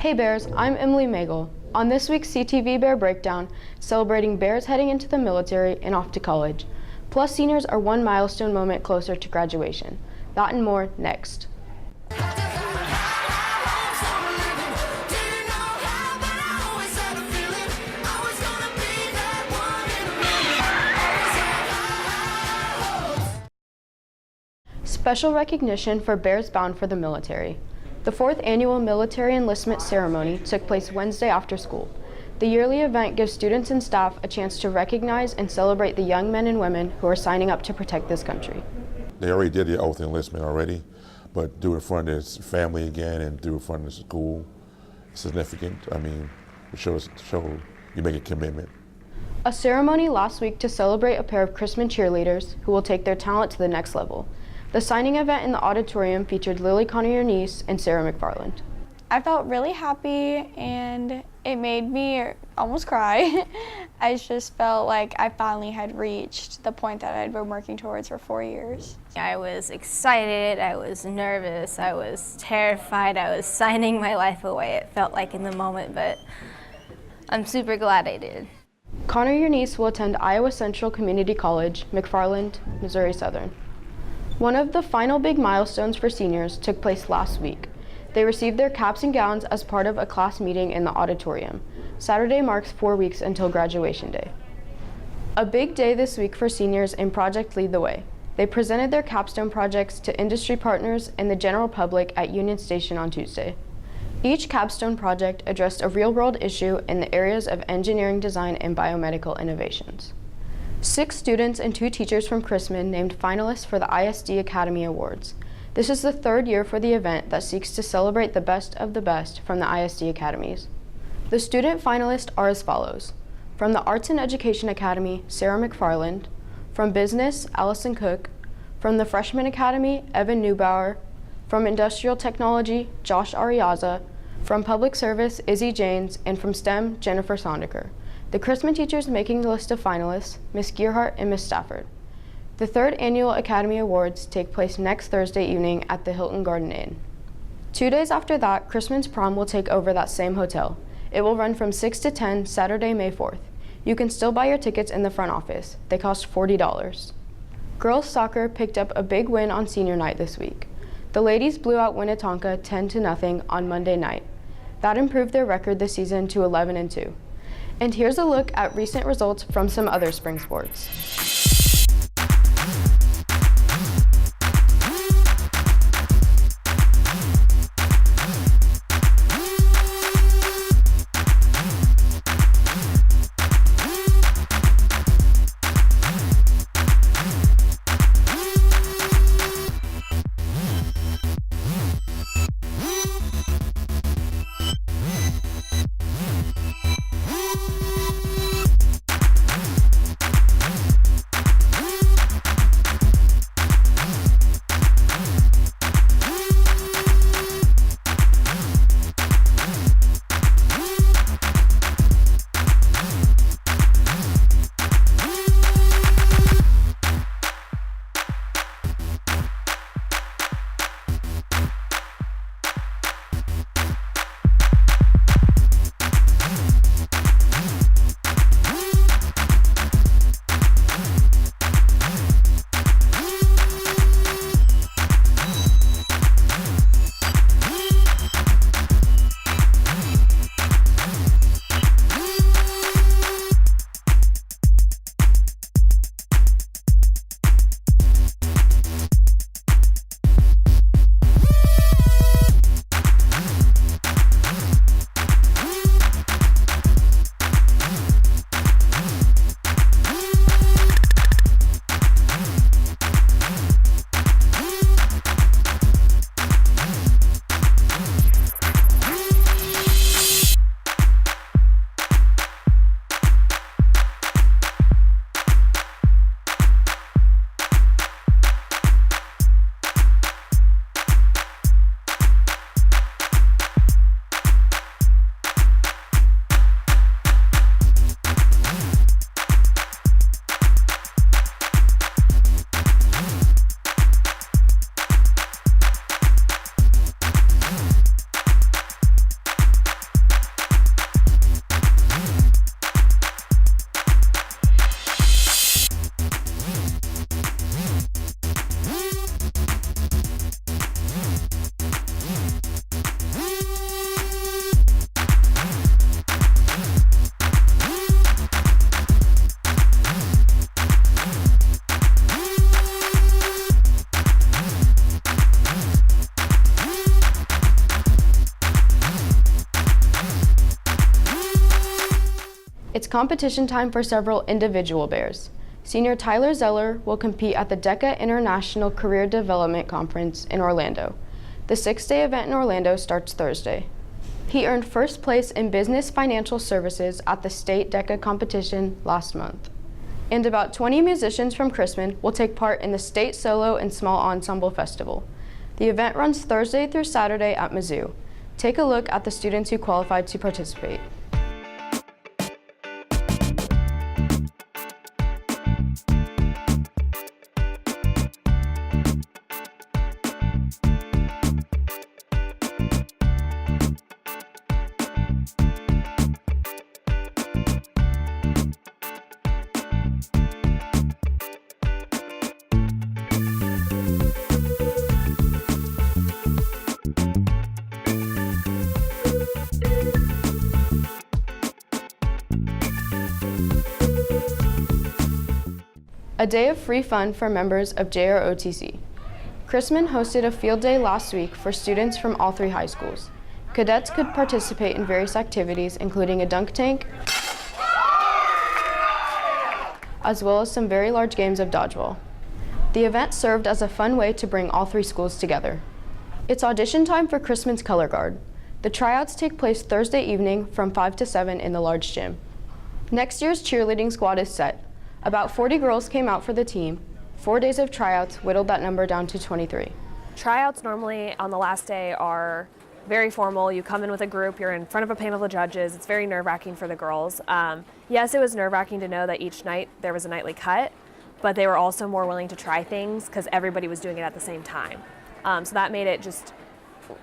Hey Bears, I'm Emily Magel. On this week's CTV Bear Breakdown, celebrating Bears heading into the military and off to college. Plus seniors are one milestone moment closer to graduation. That and more next. Special recognition for Bears bound for the military. The 4th annual military enlistment ceremony took place Wednesday after school. The yearly event gives students and staff a chance to recognize and celebrate the young men and women who are signing up to protect this country. They already did the oath of enlistment already, but do it in front of their family again and do it in front of the school. It's significant. I mean, it shows you make a commitment. A ceremony last week to celebrate a pair of Chrisman cheerleaders who will take their talent to the next level. The signing event in the auditorium featured Lily Connor niece and Sarah McFarland. I felt really happy and it made me almost cry. I just felt like I finally had reached the point that I'd been working towards for 4 years. I was excited, I was nervous, I was terrified, I was signing my life away, it felt like in the moment, but I'm super glad I did. Connor Yernice will attend Iowa Central Community College, McFarland, Missouri Southern. One of the final big milestones for seniors took place last week. They received their caps and gowns as part of a class meeting in the auditorium. Saturday marks 4 weeks until graduation day. A big day this week for seniors in Project Lead the Way. They presented their capstone projects to industry partners and the general public at Union Station on Tuesday. Each capstone project addressed a real-world issue in the areas of engineering design and biomedical innovations. 6 students and 2 teachers from Chrisman named finalists for the ISD Academy Awards. This is the 3rd year for the event that seeks to celebrate the best of the best from the ISD Academies. The student finalists are as follows. From the Arts and Education Academy, Sarah McFarland. From Business, Allison Cook. From the Freshman Academy, Evan Neubauer. From Industrial Technology, Josh Ariaza. From Public Service, Izzy Janes. And from STEM, Jennifer Sondeker. The Chrisman teachers making the list of finalists, Ms. Gearhart and Ms. Stafford. The 3rd Annual Academy Awards take place next Thursday evening at the Hilton Garden Inn. 2 days after that, Chrisman's prom will take over that same hotel. It will run from 6 to 10 Saturday, May 4th. You can still buy your tickets in the front office. They cost $40. Girls soccer picked up a big win on senior night this week. The ladies blew out Winnetonka 10-0 on Monday night. That improved their record this season to 11-2. And here's a look at recent results from some other spring sports. It's competition time for several individual bears. Senior Tyler Zeller will compete at the DECA International Career Development Conference in Orlando. The 6-day event in Orlando starts Thursday. He earned first place in Business Financial Services at the state DECA competition last month. And about 20 musicians from Chrisman will take part in the State Solo and Small Ensemble Festival. The event runs Thursday through Saturday at Mizzou. Take a look at the students who qualified to participate. A day of free fun for members of JROTC. Chrisman hosted a field day last week for students from all 3 high schools. Cadets could participate in various activities, including a dunk tank, as well as some very large games of dodgeball. The event served as a fun way to bring all 3 schools together. It's audition time for Chrisman's Color Guard. The tryouts take place Thursday evening from 5 to 7 in the large gym. Next year's cheerleading squad is set. About 40 girls came out for the team. 4 days of tryouts whittled that number down to 23. Tryouts normally on the last day are very formal. You come in with a group, you're in front of a panel of judges. It's very nerve-wracking for the girls. Yes, it was nerve-wracking to know that each night there was a nightly cut, but they were also more willing to try things because everybody was doing it at the same time. So that made it just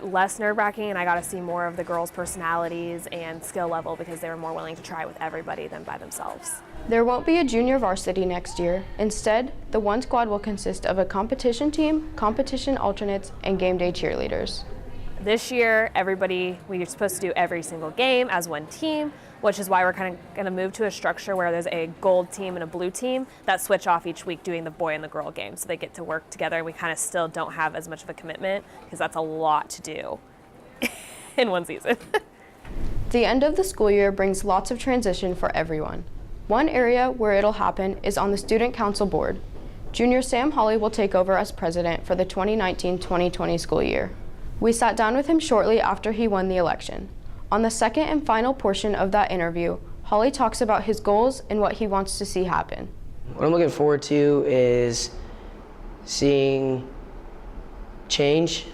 less nerve-wracking, and I got to see more of the girls' personalities and skill level because they were more willing to try with everybody than by themselves. There won't be a junior varsity next year. Instead, the one squad will consist of a competition team, competition alternates, and game day cheerleaders. This year, we are supposed to do every single game as one team, which is why we're kind of going to move to a structure where there's a gold team and a blue team that switch off each week doing the boy and the girl game. So they get to work together, and we kind of still don't have as much of a commitment because that's a lot to do in one season. The end of the school year brings lots of transition for everyone. One area where it'll happen is on the Student Council Board. Junior Sam Hawley will take over as president for the 2019-2020 school year. We sat down with him shortly after he won the election. On the second and final portion of that interview, Hawley talks about his goals and what he wants to see happen. What I'm looking forward to is seeing change,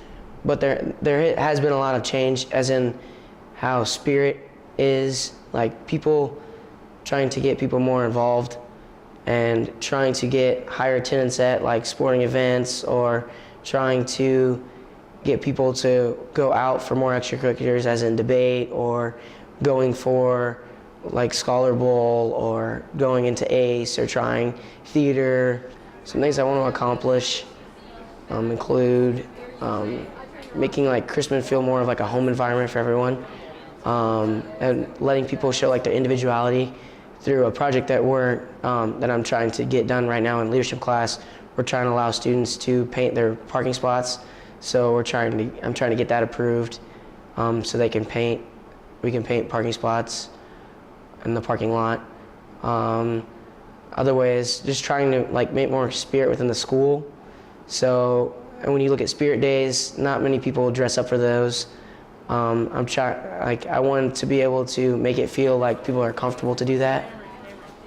but there has been a lot of change, as in how spirit is, like people trying to get people more involved and trying to get higher attendance at like sporting events, or trying to get people to go out for more extracurriculars, as in debate, or going for like Scholar Bowl, or going into ACE, or trying theater. Some things I want to accomplish include making like Chrisman feel more of like a home environment for everyone, and letting people show like their individuality through a project that I'm trying to get done right now in leadership class. We're trying to allow students to paint their parking spots. So I'm trying to get that approved, so we can paint parking spots in the parking lot. Other ways, just trying to like make more spirit within the school. So, and when you look at spirit days, not many people dress up for those. I want to be able to make it feel like people are comfortable to do that.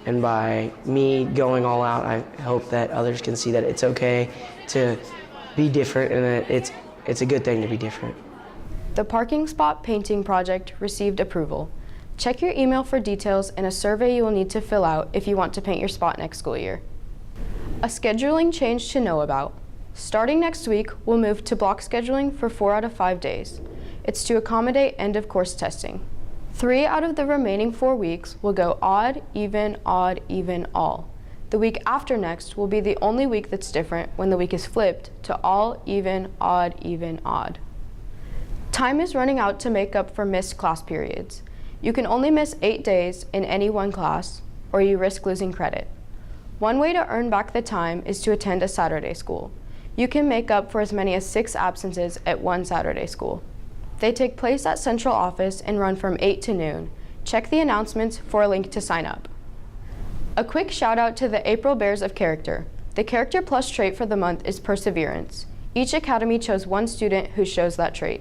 And by me going all out, I hope that others can see that it's okay to be different, and that it's a good thing to be different. The parking spot painting project received approval. Check your email for details and a survey you will need to fill out if you want to paint your spot next school year. A scheduling change to know about. Starting next week, we'll move to block scheduling for 4 out of 5 days. It's to accommodate end-of-course testing. 3 out of the remaining 4 weeks will go odd, even, all. The week after next will be the only week that's different when the week is flipped to all, even, odd. Time is running out to make up for missed class periods. You can only miss 8 days in any one class, or you risk losing credit. One way to earn back the time is to attend a Saturday school. You can make up for as many as 6 absences at one Saturday school. They take place at central office and run from 8 to noon. Check the announcements for a link to sign up. A quick shout out to the April Bears of Character. The Character Plus trait for the month is perseverance. Each academy chose one student who shows that trait.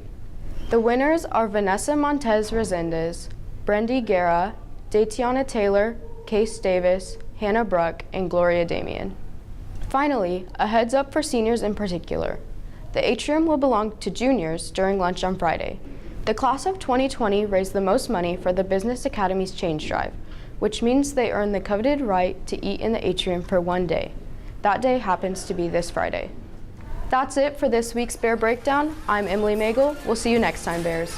The winners are Vanessa Montez Resendez, Brendy Guerra, Datiana Taylor, Case Davis, Hannah Bruck, and Gloria Damian. Finally, a heads up for seniors in particular. The atrium will belong to juniors during lunch on Friday. The class of 2020 raised the most money for the Business Academy's Change Drive, which means they earn the coveted right to eat in the atrium for one day. That day happens to be this Friday. That's it for this week's Bear Breakdown. I'm Emily Magel. We'll see you next time, Bears.